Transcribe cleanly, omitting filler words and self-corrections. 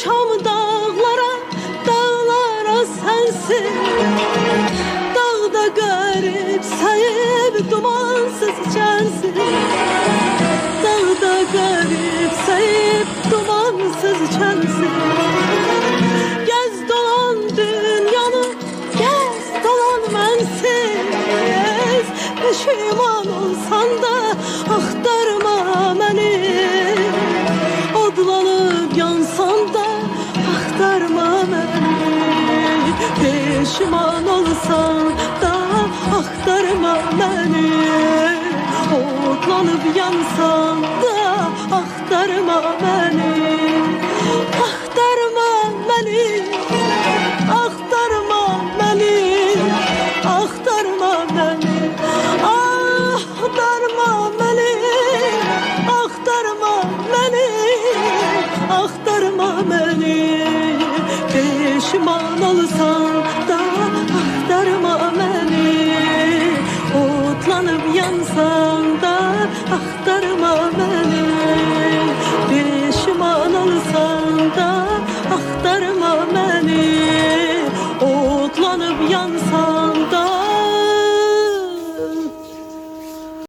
Uçam dağlara, dağlara sensin. Dağda garip sayıp dumansız içensin. Dağda garip sayıp dumansız içensin. Gez dolan dünyanı, gez dolan mensiz. Pişman olsan da axtarma beni. Odlanıp yansan da axtarma beni. Pişman olsan da axtarma beni. Odlanıp yansan da axtarma beni. Axtarma beni, axtarma beni, axtarma beni. Axtarma beni, axtarma beni, axtarma beni. Pişman olsan da axtarma beni. Otlanıp yansan da axtarma beni. Pişman olsan da axtarma beni. Otlanıp yansan